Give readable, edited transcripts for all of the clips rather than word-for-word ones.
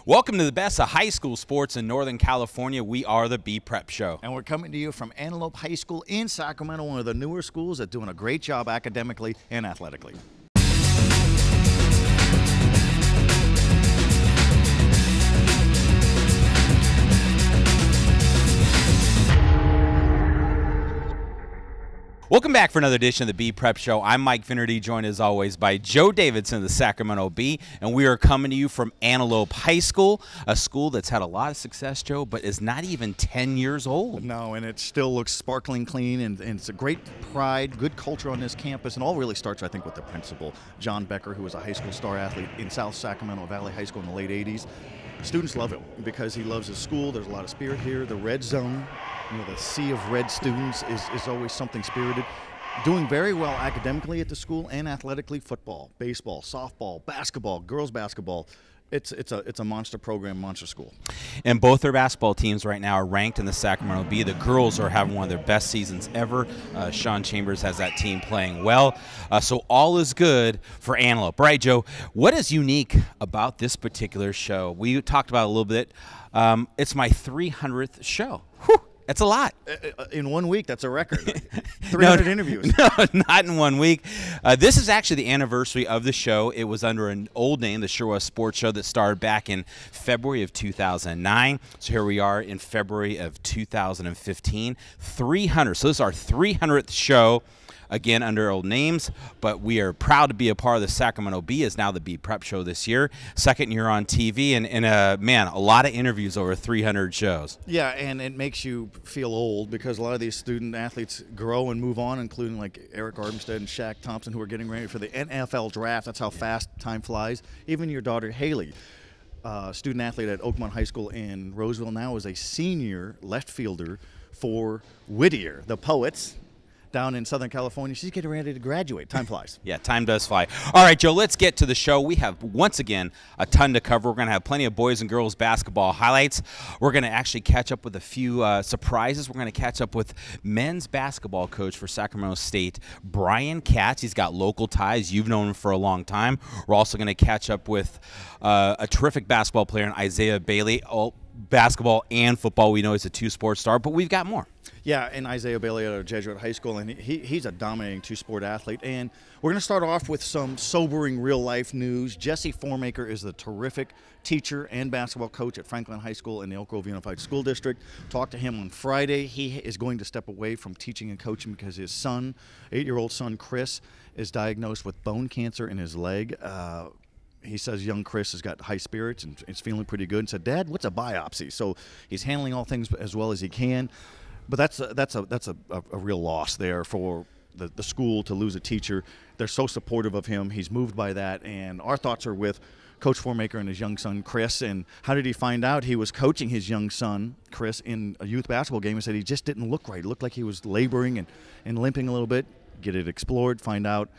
Welcome to the best of high school sports in Northern California. We are the B-Prep Show. And we're coming to you from Antelope High School in Sacramento, one of the newer schools that's doing a great job academically and athletically. Welcome back for another edition of the B-Prep Show. I'm Mike Finnerty, joined as always by Joe Davidson of the Sacramento Bee, and we are coming to you from Antelope High School, a school that's had a lot of success, Joe, but is not even 10 years old. No, and it still looks sparkling clean, and it's a great pride, good culture on this campus, and all really starts, I think, with the principal, John Becker, who was a high school star athlete in South Sacramento Valley High School in the late 80s. Students love him because he loves his school. There's a lot of spirit here. The red zone, you know, the sea of red students is always something spirited. Doing very well academically at the school and athletically, football, baseball, softball, basketball, girls basketball. It's a monster program, monster school. And both their basketball teams right now are ranked in the Sacramento Bee. The girls are having one of their best seasons ever. Sean Chambers has that team playing well. So all is good for Antelope. Right, Joe, what is unique about this particular show? We talked about it a little bit. It's my 300th show. Whew. That's a lot. In 1 week, that's a record. 300 interviews. No, not in 1 week. This is actually the anniversary of the show. It was under an old name, the Sure Was Sports Show, that started back in February of 2009. So here we are in February of 2015. 300. So this is our 300th show. Again, under old names, but we are proud to be a part of the Sacramento Bee, is now the B-Prep Show this year. Second year on TV, and man, a lot of interviews, over 300 shows. Yeah, and it makes you feel old because a lot of these student athletes grow and move on, including like Eric Armstead and Shaq Thompson, who are getting ready for the NFL draft. That's how fast time flies. Even your daughter, Haley, student athlete at Oakmont High School in Roseville, now is a senior left fielder for Whittier, the Poets, down in Southern California. She's getting ready to graduate. Time flies. Yeah, time does fly. All right, Joe, let's get to the show. We have, once again, a ton to cover. We're going to have plenty of boys and girls basketball highlights. We're going to actually catch up with a few surprises. We're going to catch up with men's basketball coach for Sacramento State, Brian Katz. He's got local ties. You've known him for a long time. We're also going to catch up with a terrific basketball player in Isaiah Bailey. Basketball and football. We know he's a two-sport star, but we've got more. Yeah, and Isaiah Bailey at Jesuit High School, and he's a dominating two-sport athlete. And we're going to start off with some sobering real-life news. Jesse Foraker is the terrific teacher and basketball coach at Franklin High School in the Elk Grove Unified School District. Talked to him on Friday. He is going to step away from teaching and coaching because his son, 8-year-old son Chris, is diagnosed with bone cancer in his leg. He says young Chris has got high spirits and is feeling pretty good, and said, "Dad, what's a biopsy?" So he's handling all things as well as he can. But that's a real loss there for the school to lose a teacher. They're so supportive of him. He's moved by that, and our thoughts are with Coach Foraker and his young son Chris. And how did he find out? He was coaching his young son Chris in a youth basketball game and said he just didn't look right. It looked like he was laboring and limping a little bit. Get it explored, find out.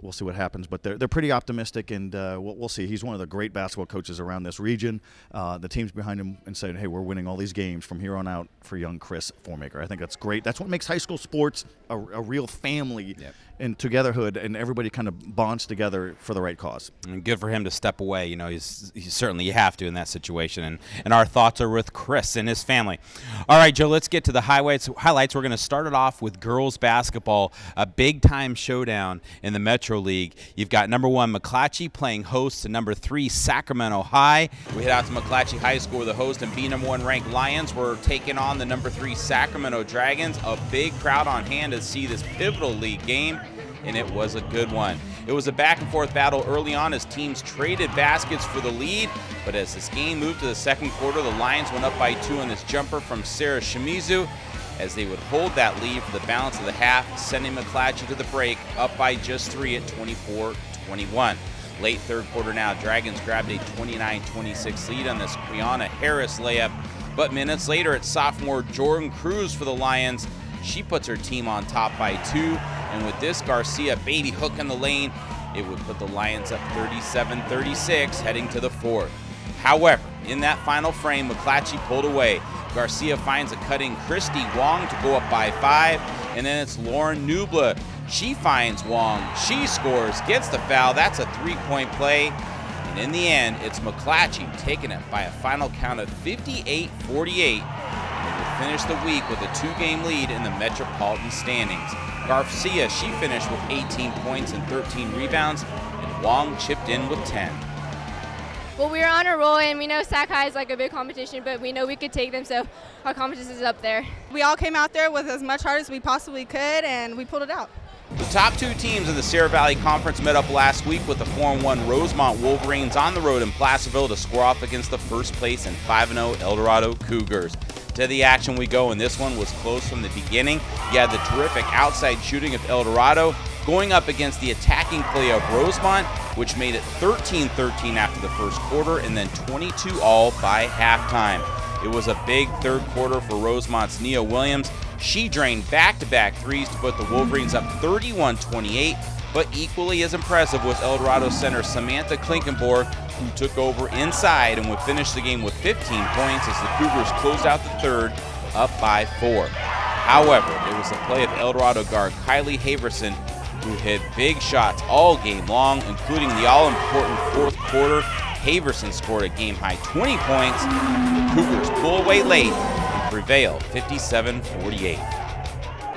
We'll see what happens, but they're pretty optimistic, and we'll see. He's one of the great basketball coaches around this region. The team's behind him and saying, hey, we're winning all these games from here on out for young Chris Foraker. I think that's great. That's what makes high school sports a real family and togetherhood, and everybody kind of bonds together for the right cause. And good for him to step away. You know, he's certainly, you have to in that situation. And our thoughts are with Chris and his family. All right, Joe, let's get to the highlights. We're going to start it off with girls basketball, a big-time showdown in the Metro League. You've got number 1 McClatchy playing host to number 3 Sacramento High. We head out to McClatchy High School where the host and number 1 ranked Lions were taking on the number 3 Sacramento Dragons. A big crowd on hand to see this pivotal league game, and it was a good one. It was a back-and-forth battle early on as teams traded baskets for the lead, but as this game moved to the second quarter, the Lions went up by 2 on this jumper from Sarah Shimizu, as they would hold that lead for the balance of the half, sending McClatchy to the break, up by just 3 at 24-21. Late third quarter now, Dragons grabbed a 29-26 lead on this Quiana Harris layup, but minutes later, it's sophomore Jordan Cruz for the Lions. She puts her team on top by 2, and with this Garcia baby hook in the lane, it would put the Lions up 37-36 heading to the fourth. However, in that final frame, McClatchy pulled away. Garcia finds a cutting Christy Wong to go up by 5, and then it's Lauren Nubla. She finds Wong, she scores, gets the foul. That's a 3-point play, and And in the end, it's McClatchy taking it by a final count of 58-48. And will finish the week with a 2-game lead in the Metropolitan standings. Garcia, she finished with 18 points and 13 rebounds, and Wong chipped in with 10. Well, we were on a roll, and we know Sac High is like a big competition, but we know we could take them, so our confidence is up there. We all came out there with as much heart as we possibly could, and we pulled it out. The top 2 teams in the Sierra Valley Conference met up last week with the 4-1 Rosemont Wolverines on the road in Placerville to square off against the first place and 5-0 El Dorado Cougars. To the action we go, and this one was close from the beginning. You had the terrific outside shooting of El Dorado going up against the attacking play of Rosemont, which made it 13-13 after the first quarter and then 22-all by halftime. It was a big third quarter for Rosemont's Nia Williams. She drained back-to-back threes to put the Wolverines up 31-28, but equally as impressive was El Dorado center Samantha Klinkenborg, who took over inside and would finish the game with 15 points as the Cougars closed out the third up by 4. However, it was the play of El Dorado guard Kylie Haverson who hit big shots all game long, including the all-important fourth quarter. Haverson scored a game-high 20 points. The Cougars pull away late and prevail 57-48.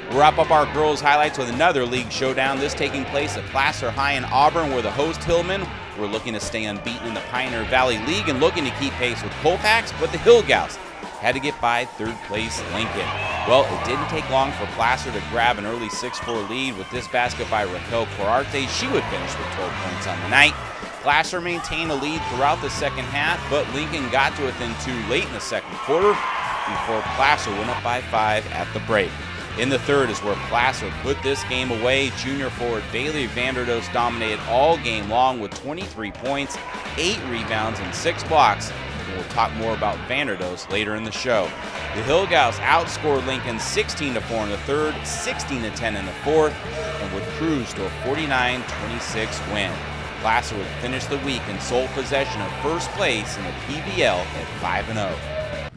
We'll wrap up our girls' highlights with another league showdown, this taking place at Placer High in Auburn, where the host Hillmen were looking to stay unbeaten in the Pioneer Valley League and looking to keep pace with Colfax, but the Hillgals had to get by third-place Lincoln. Well, it didn't take long for Placer to grab an early 6-4 lead with this basket by Raquel Corarte. She would finish with 12 points on the night. Placer maintained a lead throughout the second half, but Lincoln got to within 2 late in the second quarter before Placer went up by 5 at the break. In the third is where Placer put this game away. Junior forward Bailey Vanderdoes dominated all game long with 23 points, 8 rebounds, and 6 blocks. And we'll talk more about Vanderdoes later in the show. The Hillgals outscored Lincoln 16-4 in the third, 16-10 in the fourth, and would cruise to a 49-26 win. Placer would finish the week in sole possession of first place in the PVL at 5-0.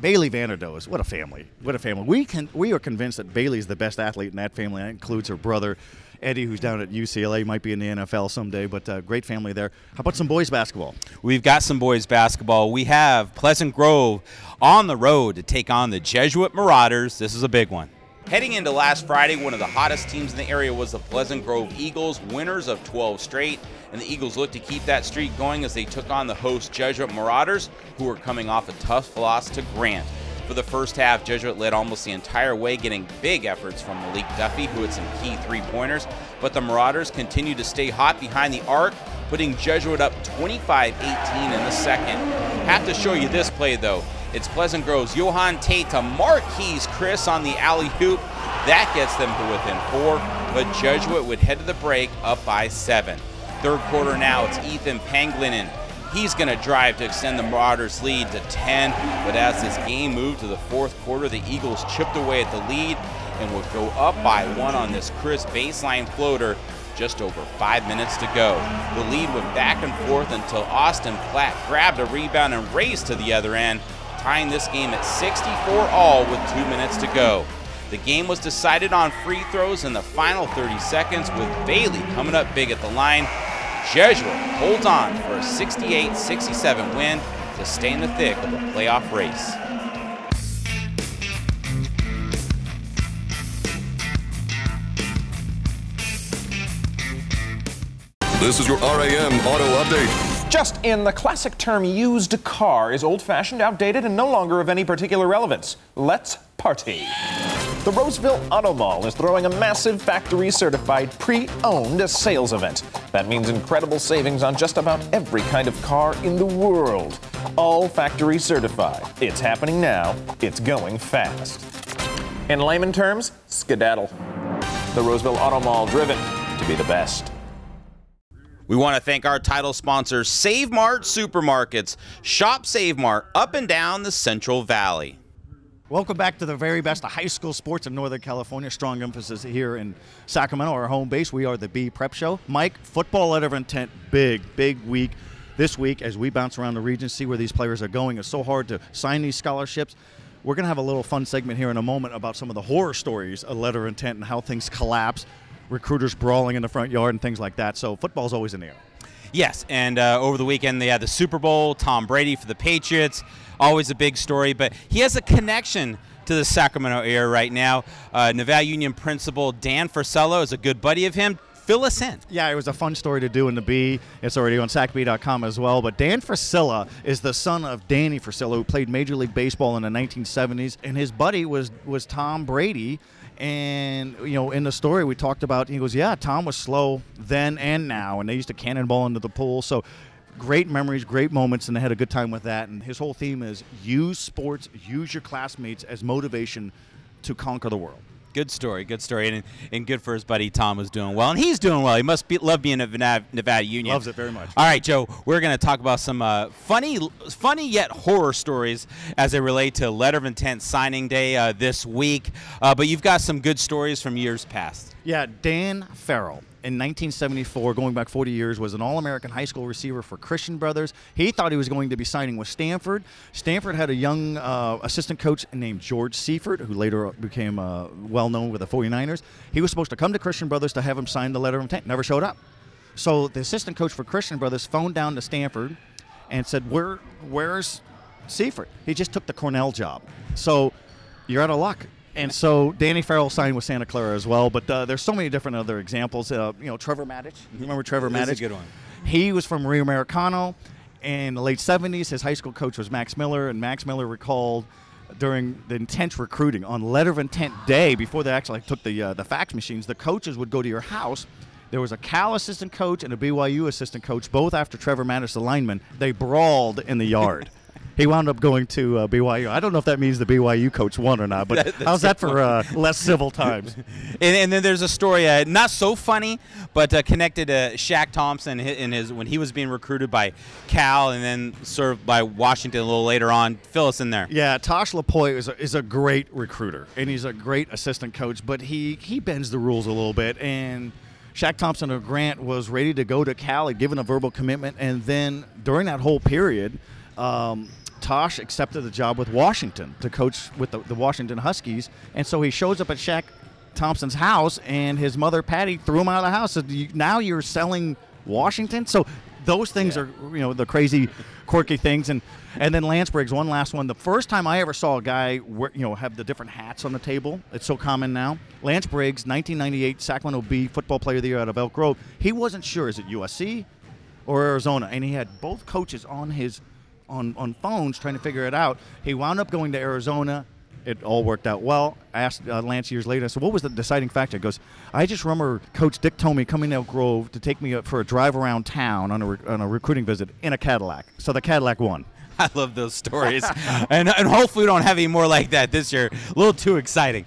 Bailey Vanderdoes, what a family. What a family. We are convinced that Bailey's the best athlete in that family. That includes her brother, Eddie, who's down at UCLA, might be in the NFL someday, but great family there. How about some boys basketball? We've got some boys basketball. We have Pleasant Grove on the road to take on the Jesuit Marauders. This is a big one. Heading into last Friday, one of the hottest teams in the area was the Pleasant Grove Eagles, winners of 12 straight. And the Eagles looked to keep that streak going as they took on the host Jesuit Marauders, who were coming off a tough loss to Grant. For the first half, Jesuit led almost the entire way, getting big efforts from Malik Duffy, who had some key three-pointers. But the Marauders continued to stay hot behind the arc, putting Jesuit up 25-18 in the second. Have to show you this play, though. It's Pleasant Grove's Johan Tate to Marquise Chris on the alley-oop. That gets them to within 4, but Jesuit would head to the break up by 7. Third quarter now, it's Ethan Panglinen. He's going to drive to extend the Marauders' lead to 10, but as this game moved to the fourth quarter, the Eagles chipped away at the lead and would go up by 1 on this Chris baseline floater just over 5 minutes to go. The lead went back and forth until Austin Platt grabbed a rebound and raced to the other end, tying this game at 64-all with 2 minutes to go. The game was decided on free throws in the final 30 seconds, with Bailey coming up big at the line. Jesuit holds on for a 68-67 win to stay in the thick of the playoff race. This is your RAM Auto Update. Just in, the classic term used car is old-fashioned, outdated, and no longer of any particular relevance. Let's party. The Roseville Auto Mall is throwing a massive factory-certified pre-owned sales event. That means incredible savings on just about every kind of car in the world. All factory certified. It's happening now. It's going fast. In layman terms, skedaddle. The Roseville Auto Mall, driven to be the best. We want to thank our title sponsor, Save Mart Supermarkets. Shop Save Mart up and down the Central Valley. Welcome back to the very best of high school sports in Northern California. Strong emphasis here in Sacramento, our home base. We are the B Prep Show. Mike, football letter of intent, big week this week as we bounce around the region, see where these players are going. It's so hard to sign these scholarships. We're going to have a little fun segment here in a moment about some of the horror stories of letter of intent and how things collapse, recruiters brawling in the front yard and things like that. So football's always in the air. Yes, and over the weekend they had the Super Bowl, Tom Brady for the Patriots, always a big story, but he has a connection to the Sacramento area right now. Nevada Union principal Dan Frisello is a good buddy of him. Fill us in. Yeah, it was a fun story to do in the Bee. It's already on SacB.com as well. But Dan Frisello is the son of Danny Frisello, who played Major League Baseball in the 1970s, and his buddy was Tom Brady. And, you know, in the story we talked about, he goes, yeah, Tom was slow then and now, and they used to cannonball into the pool. So great memories, great moments, and they had a good time with that. And his whole theme is use sports, use your classmates as motivation to conquer the world. Good story, and good for his buddy Tom, who's doing well, and he's doing well. He must love being a Nevada Union. Loves it very much. All right, Joe, we're going to talk about some funny yet horror stories as they relate to letter of intent signing day this week. But you've got some good stories from years past. Yeah, Dan Farrell in 1974, going back 40 years, was an All-American high school receiver for Christian Brothers. He thought he was going to be signing with Stanford. Stanford had a young assistant coach named George Seifert, who later became well-known with the 49ers. He was supposed to come to Christian Brothers to have him sign the letter of intent. Never showed up. So the assistant coach for Christian Brothers phoned down to Stanford and said, where's Seifert? He just took the Cornell job. So you're out of luck. And so Danny Farrell signed with Santa Clara as well. But there's so many different other examples. You know, Trevor Maddich. You remember Trevor Maddich? That's a good one. He was from Rio Americano. In the late 70s, his high school coach was Max Miller. And Max Miller recalled during the intense recruiting on letter of intent day, before they actually took the fax machines, the coaches would go to your house. There was a Cal assistant coach and a BYU assistant coach, both after Trevor Mattis, the lineman. They brawled in the yard. He wound up going to BYU. I don't know if that means the BYU coach won or not, but how's that for less civil times? And then there's a story, not so funny, but connected to Shaq Thompson in his when he was being recruited by Cal and then served by Washington a little later on. Fill us in there. Yeah, Tosh Lapoy is a great recruiter, and he's a great assistant coach, but he bends the rules a little bit. And Shaq Thompson of Grant was ready to go to Cal. He'd given a verbal commitment, and then during that whole period, Tosh accepted the job with Washington to coach with the Washington Huskies, and so he shows up at Shaq Thompson's house, and his mother, Patty, threw him out of the house. Said, now you're selling Washington? So those things are, you know, the crazy, quirky things. And then Lance Briggs, one last one. The first time I ever saw a guy have the different hats on the table, it's so common now. Lance Briggs, 1998 Sacramento Bee Football Player of the Year out of Elk Grove. He wasn't sure, is it USC or Arizona? And he had both coaches on on phones trying to figure it out. He wound up going to Arizona. It all worked out well. I asked Lance years later, I said, what was the deciding factor? He goes, I just remember Coach Dick Tomey coming to Elk Grove to take me for a drive around town on a recruiting visit in a Cadillac. So the Cadillac won. I love those stories. and hopefully we don't have any more like that this year. A little too exciting.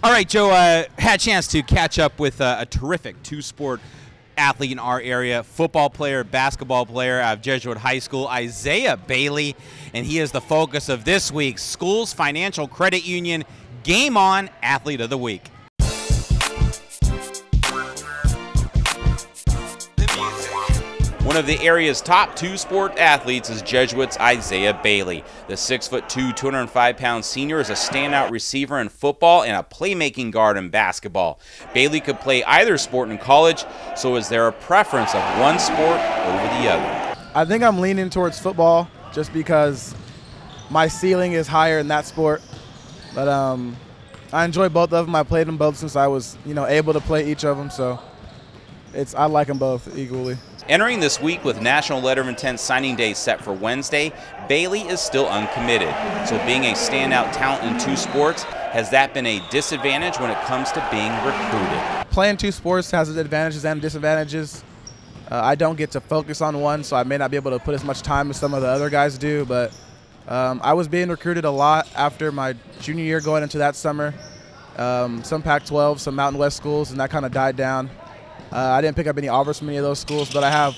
All right, Joe, had a chance to catch up with a terrific two-sport athlete in our area, football player, basketball player out of Jesuit High School, Isaiah Bailey, and he is the focus of this week's Schools Financial Credit Union Game On Athlete of the Week. One of the area's top two-sport athletes is Jesuit's Isaiah Bailey. The 6'2", 205-pound senior is a standout receiver in football and a playmaking guard in basketball. Bailey could play either sport in college, so is there a preference of one sport over the other? I think I'm leaning towards football just because my ceiling is higher in that sport. But I enjoy both of them. I played them both since I was, able to play each of them, so I like them both equally. Entering this week with National Letter of Intent Signing Day set for Wednesday, Bailey is still uncommitted. So being a standout talent in two sports, has that been a disadvantage when it comes to being recruited? Playing two sports has its advantages and disadvantages. I don't get to focus on one, so I may not be able to put as much time as some of the other guys do, but I was being recruited a lot after my junior year going into that summer. Some Pac-12, some Mountain West schools, and that kind of died down. I didn't pick up any offers from any of those schools, but I have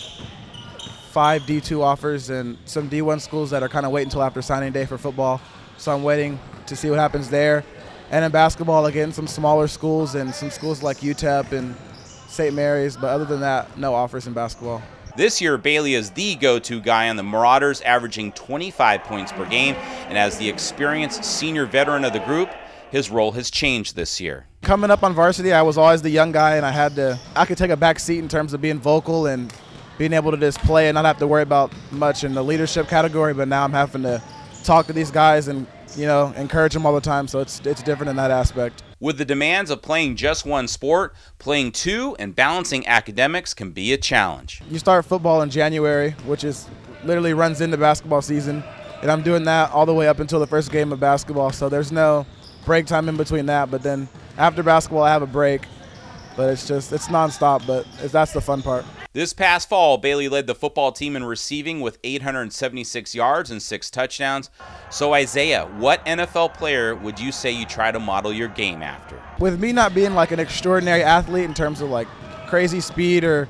5 D2 offers and some D1 schools that are kind of waiting until after signing day for football. So I'm waiting to see what happens there. And in basketball, again, some smaller schools and some schools like UTEP and St. Mary's. But other than that, no offers in basketball. This year, Bailey is the go-to guy on the Marauders, averaging 25 points per game. And as the experienced senior veteran of the group, his role has changed this year. Coming up on varsity, I was always the young guy, and I could take a back seat in terms of being vocal and being able to just play and not have to worry about much in the leadership category, but now I'm having to talk to these guys and, you know, encourage them all the time, so it's different in that aspect. With the demands of playing just one sport, playing two and balancing academics can be a challenge. You start football in January, which is literally runs into basketball season, and I'm doing that all the way up until the first game of basketball, so there's no break time in between that. But then after basketball, I have a break, but it's nonstop, but that's the fun part. This past fall, Bailey led the football team in receiving with 876 yards and 6 touchdowns. So Isaiah, what NFL player would you say you try to model your game after? With me not being like an extraordinary athlete in terms of like crazy speed or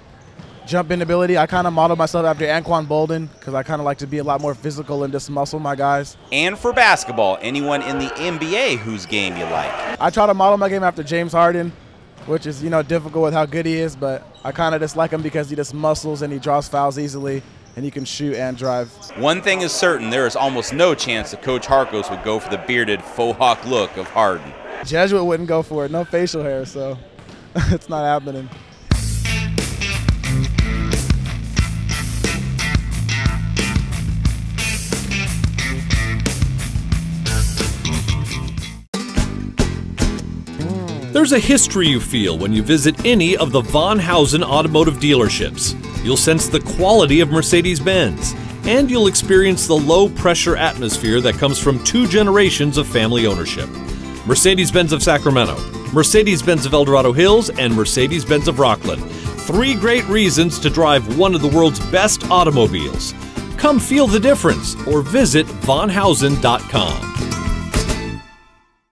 jumping ability, I kind of model myself after Anquan Bolden because I kind of like to be a lot more physical and just muscle my guys. And for basketball, anyone in the NBA whose game you like? I try to model my game after James Harden, which is, you know, difficult with how good he is, but I kind of just like him because he just muscles and he draws fouls easily and he can shoot and drive. One thing is certain, there is almost no chance that Coach Harkos would go for the bearded faux hawk look of Harden. Jesuit wouldn't go for it, no facial hair, so it's not happening. There's a history you feel when you visit any of the Von Hausen automotive dealerships. You'll sense the quality of Mercedes-Benz, and you'll experience the low-pressure atmosphere that comes from 2 generations of family ownership. Mercedes-Benz of Sacramento, Mercedes-Benz of El Dorado Hills, and Mercedes-Benz of Rockland. 3 great reasons to drive one of the world's best automobiles. Come feel the difference or visit vonhausen.com.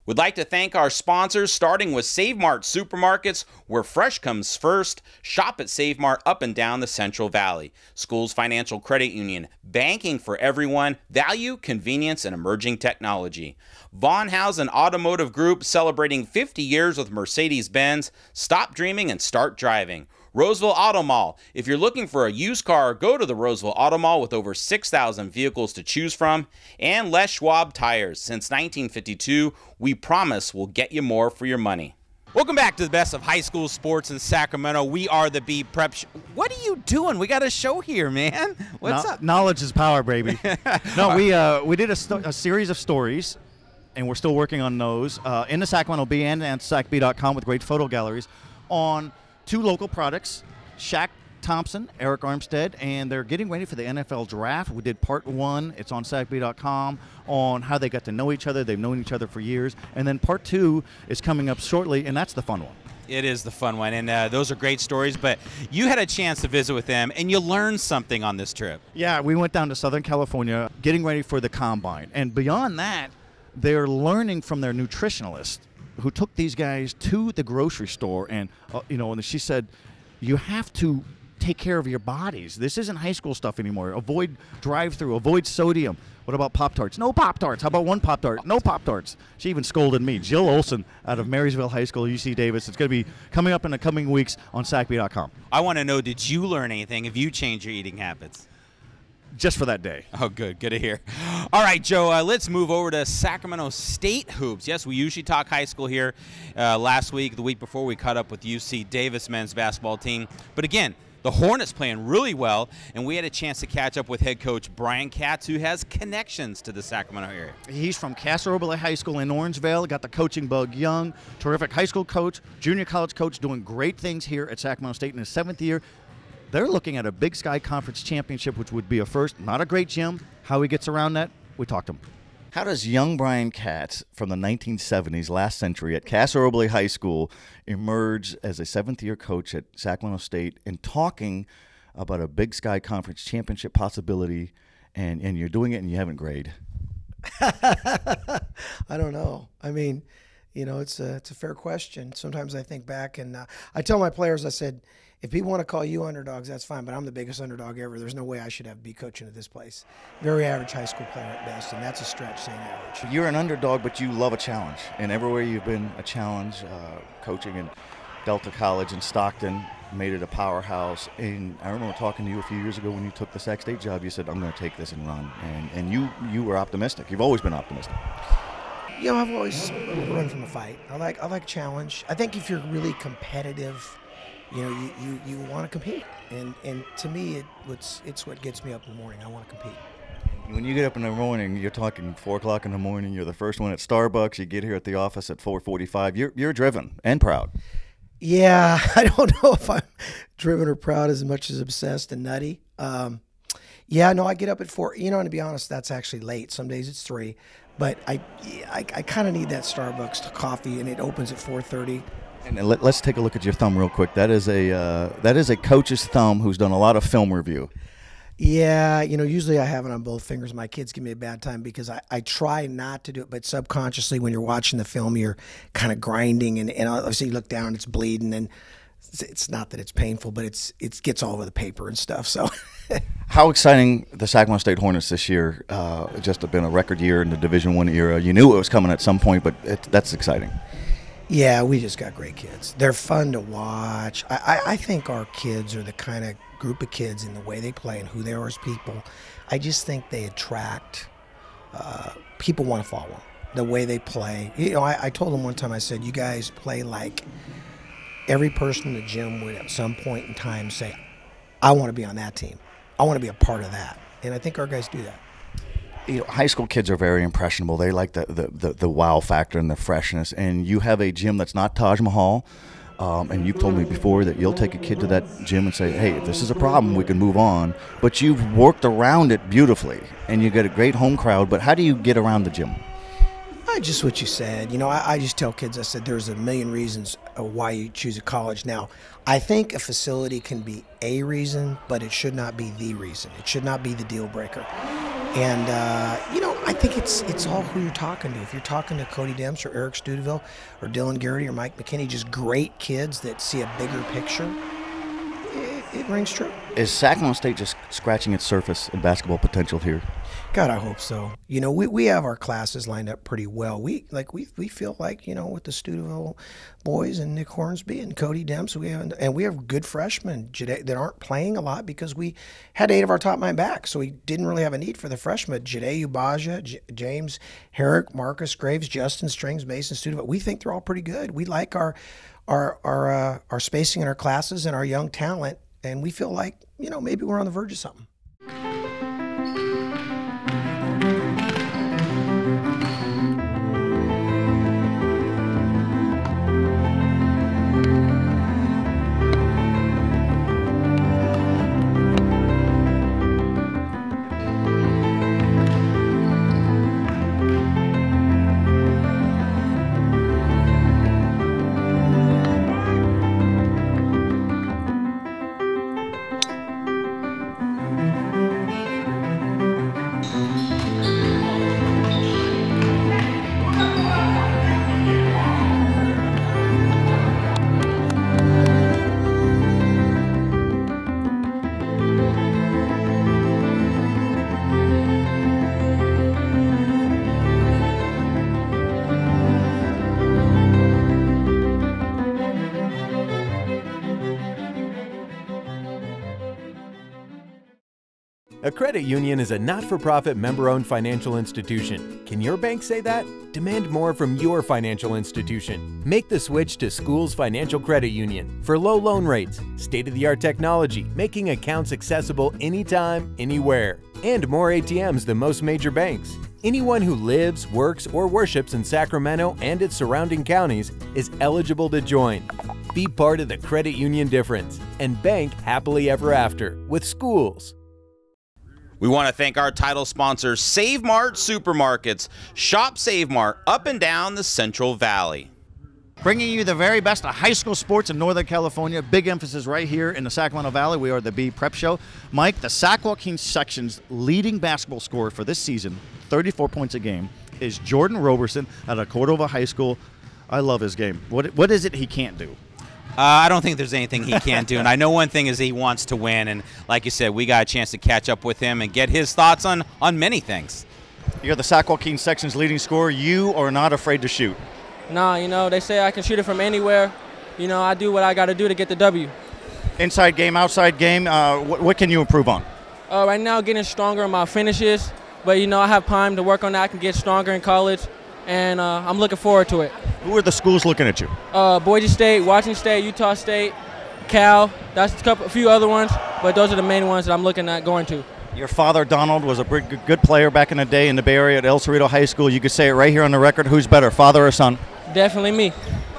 We'd like to thank our sponsors, starting with Save Mart Supermarkets, where fresh comes first. Shop at Save Mart up and down the Central Valley. Schools Financial Credit Union, banking for everyone, value, convenience, and emerging technology. Von Hausen Automotive Group, celebrating 50 years with Mercedes-Benz. Stop dreaming and start driving. Roseville Auto Mall. If you're looking for a used car, go to the Roseville Auto Mall with over 6,000 vehicles to choose from. And Les Schwab Tires. Since 1952, we promise we'll get you more for your money. Welcome back to the best of high school sports in Sacramento. We are the B Prep Show. What are you doing? We got a show here, man. What's up? Knowledge is power, baby. No, we did a series of stories, and we're still working on those in the Sacramento Bee and SacB.com with great photo galleries on 2 local products, Shaq Thompson, Eric Armstead, and they're getting ready for the NFL draft. We did part 1. It's on SacB.com on how they got to know each other. They've known each other for years. And then part 2 is coming up shortly, and that's the fun one. It is the fun one, and those are great stories, but you had a chance to visit with them, and you learned something on this trip. Yeah, we went down to Southern California getting ready for the Combine. And beyond that, they're learning from their nutritionalist who took these guys to the grocery store, and and she said, you have to take care of your bodies. This isn't high school stuff anymore. Avoid drive-through, avoid sodium. What about Pop-Tarts? No Pop-Tarts. How about 1 Pop-Tart? No Pop-Tarts. She even scolded me. Jill Olson out of Marysville High School, UC Davis. It's going to be coming up in the coming weeks on SacB.com. I want to know, did you learn anything? Have you changed your eating habits? Just for that day. Oh, good. Good to hear. All right, Joe, let's move over to Sacramento State hoops. Yes, we usually talk high school here. Last week, the week before, we caught up with UC Davis men's basketball team. But again, the Hornets playing really well, and we had a chance to catch up with head coach Brian Katz, who has connections to the Sacramento area. He's from Casa Robles High School in Orangevale, got the coaching bug young, terrific high school coach, junior college coach, doing great things here at Sacramento State in his 7th year. They're looking at a Big Sky Conference championship, which would be a first. Not a great gym. How he gets around that, we talked to him. How does young Brian Katz from the 1970s, last century, at Casa Robles High School emerge as a 7th-year coach at Sacramento State and talking about a Big Sky Conference championship possibility, and you're doing it and you haven't grade? I don't know. I mean, it's a fair question. Sometimes I think back, and I tell my players, I said, if people want to call you underdogs, that's fine, but I'm the biggest underdog ever. There's no way I should be coaching at this place. Very average high school player at best, and that's a stretch saying average. You're an underdog, but you love a challenge, and everywhere you've been a challenge. Coaching in Delta College in Stockton made it a powerhouse, and I remember talking to you a few years ago when you took the Sac State job. You said, I'm going to take this and run, and you were optimistic. You've always been optimistic. I've always run from a fight. I like challenge. I think if you're really competitive you know, you want to compete. And to me, it's what gets me up in the morning. I want to compete. When you get up in the morning, you're talking 4 o'clock in the morning. You're the first one at Starbucks. You get here at the office at 4:45. You're driven and proud. Yeah, I don't know if I'm driven or proud as much as obsessed and nutty. Yeah, no, I get up at 4. You know, and to be honest, that's actually late. Some days it's 3. But I kind of need that Starbucks coffee, and it opens at 4:30. And let's take a look at your thumb real quick. That is a coach's thumb who's done a lot of film review. Yeah, you know, usually I have it on both fingers. My kids give me a bad time because I try not to do it, but subconsciously when you're watching the film, you're kind of grinding, and obviously you look down, it's bleeding, and it's not that it's painful, but it gets all over the paper and stuff. So, how exciting the Sacramento State Hornets this year! Just have been a record year in the Division I era. You knew it was coming at some point, but that's exciting. Yeah, we just got great kids. They're fun to watch. I think our kids are the kind of group of kids in the way they play and who they are as people. I just think they attract people want to follow them, the way they play. You know, I told them one time, I said, you guys play like every person in the gym would at some point in time say, I want to be on that team. I want to be a part of that. And I think our guys do that. You know, high school kids are very impressionable. They like the wow factor and the freshness. And you have a gym that's not Taj Mahal. And you've told me before that you'll take a kid to that gym and say, hey, if this is a problem, we can move on. But you've worked around it beautifully, and you get a great home crowd. But how do you get around the gym? Just what you said. You know, I just tell kids, I said, there's a million reasons why you choose a college. Now, I think a facility can be a reason, but it should not be the reason. It should not be the deal breaker. And, you know, I think it's all who you're talking to. If you're talking to Cody Demps or Eric Studeville or Dylan Garrity or Mike McKinney, just great kids that see a bigger picture, it rings true. Is Sacramento State just scratching its surface in basketball potential here? God, I hope so. You know, we have our classes lined up pretty well. We feel like, you know, with the Studeville boys and Nick Hornsby and Cody Demps, we have good freshmen that aren't playing a lot because we had 8 of our top 9 back, so we didn't really have a need for the freshmen. Jade Ubaja, James Herrick, Marcus Graves, Justin Strings, Mason Studeville. We think they're all pretty good. We like our spacing in our classes and our young talent, and we feel like, you know, maybe we're on the verge of something. A credit union is a not-for-profit member-owned financial institution. Can your bank say that? Demand more from your financial institution. Make the switch to Schools Financial Credit Union for low loan rates, state-of-the-art technology, making accounts accessible anytime, anywhere, and more ATMs than most major banks. Anyone who lives, works, or worships in Sacramento and its surrounding counties is eligible to join. Be part of the credit union difference and bank happily ever after with Schools. We want to thank our title sponsors, Save Mart Supermarkets. Shop Save Mart up and down the Central Valley. Bringing you the very best of high school sports in Northern California. Big emphasis right here in the Sacramento Valley. We are the B Prep Show. Mike, the Sac Joaquin section's leading basketball scorer for this season, 34 points a game, is Jordan Roberson out of Cordova High School. I love his game. What is it he can't do? I don't think there's anything he can't do. And I know one thing is he wants to win. And like you said, we got a chance to catch up with him and get his thoughts on many things. You're the Sac Joaquin section's leading scorer. You are not afraid to shoot. Nah, you know, they say I can shoot it from anywhere. You know, I do what I got to do to get the W. Inside game, outside game, what can you improve on? Right now, getting stronger in my finishes. But, you know, I have time to work on that. I can get stronger in college. And I'm looking forward to it. Who are the schools looking at you? Boise State, Washington State, Utah State, Cal. That's a few other ones, but those are the main ones that I'm looking at going to. Your father, Donald, was a good player back in the day in the Bay Area at El Cerrito High School. You could say it right here on the record. Who's better, father or son? Definitely me.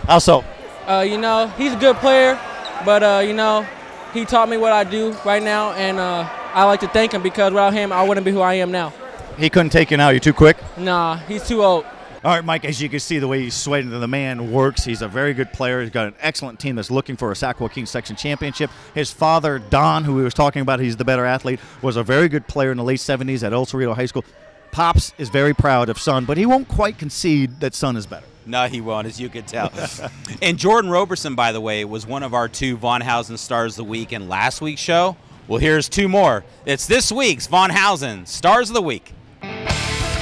How so? You know, he's a good player, but, you know, he taught me what I do right now, and I like to thank him because without him, I wouldn't be who I am now. He couldn't take you now. You're too quick? Nah, he's too old. All right, Mike, as you can see, the way he's sweating, the man works. He's a very good player. He's got an excellent team that's looking for a Sac Joaquin section championship. His father, Don, who we was talking about, he's the better athlete, was a very good player in the late 70s at El Cerrito High School. Pops is very proud of son, but he won't quite concede that son is better. No, he won't, as you could tell. And Jordan Roberson, by the way, was one of our 2 Von Hausen Stars of the Week in last week's show. Well, here's 2 more. It's this week's Von Hausen Stars of the Week.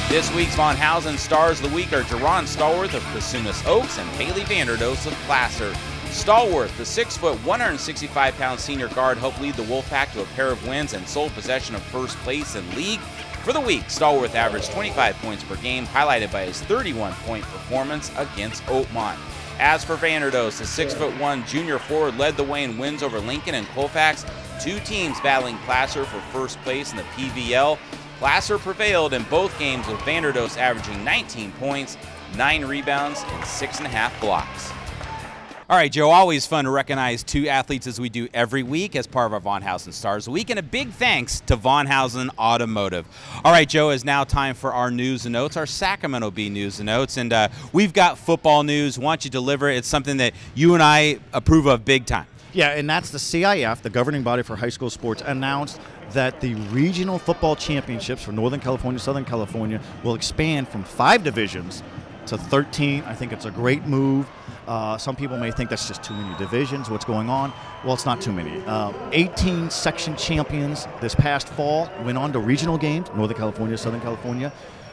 This week's Von Hausen Stars of the Week are Jerron Stallworth of Casumas Oaks and Haley Vanderdoes of Placer. Stallworth, the 6', 165-pound senior guard, helped lead the Wolfpack to a pair of wins and sole possession of first place in league. For the week, Stallworth averaged 25 points per game, highlighted by his 31-point performance against Oakmont. As for Vanderdoes, the 6'1" junior forward led the way in wins over Lincoln and Colfax, 2 teams battling Placer for first place in the PVL. Placer prevailed in both games with Vanderdoes averaging 19 points, 9 rebounds, and 6.5 blocks. All right, Joe, always fun to recognize 2 athletes as we do every week as part of our Von Hausen Stars Week, and a big thanks to Von Hausen Automotive. All right, Joe, it's now time for our news and notes, our Sacramento Bee news and notes, and we've got football news. Why don't you deliver it? It's something that you and I approve of big time. Yeah, and that's the CIF, the governing body for high school sports, announced that the regional football championships for Northern California, Southern California will expand from 5 divisions to 13. I think it's a great move. Some people may think that's just too many divisions. What's going on? Well, it's not too many. 18 section champions this past fall went on to regional games, Northern California, Southern California,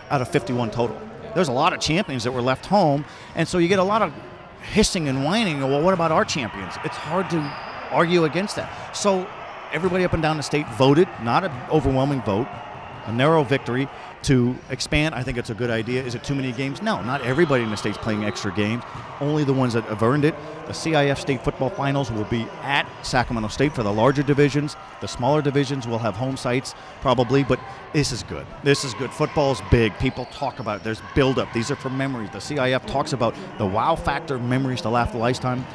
out of 51 total. There's a lot of champions that were left home, and so you get a lot of hissing and whining. Well, what about our champions? It's hard to argue against that. So everybody up and down the state voted, not an overwhelming vote, a narrow victory to expand. I think it's a good idea. Is it too many games? No, not everybody in the state's playing extra games. Only the ones that have earned it. The CIF state football finals will be at Sacramento State for the larger divisions. The smaller divisions will have home sites probably, but this is good. This is good. Football's big. People talk about it. There's build-up. These are for memories. The CIF talks about the wow factor, memories to last a lifetime.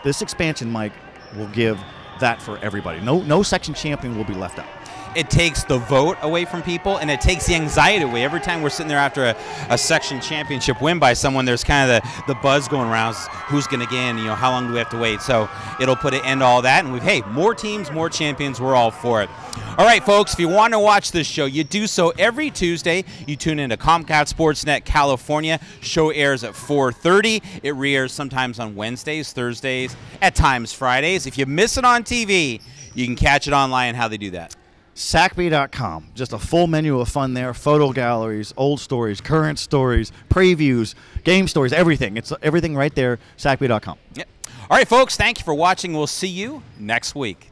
This expansion, Mike, will give that for everybody. No section champion will be left out. It takes the vote away from people, and it takes the anxiety away. Every time we're sitting there after a section championship win by someone, there's kind of the buzz going around. Who's going to get in? You know, how long do we have to wait? So it'll put an end to all that. And hey, more teams, more champions. We're all for it. All right, folks, if you want to watch this show, you do so every Tuesday. You tune into Comcast Sportsnet California. Show airs at 4:30. It re-airs sometimes on Wednesdays, Thursdays, at times Fridays. If you miss it on TV, you can catch it online. How they do that? SacB.com. Just a full menu of fun there. Photo galleries, old stories, current stories, previews, game stories, everything. It's everything right there, SacB.com. Yep. All right, folks, thank you for watching. We'll see you next week.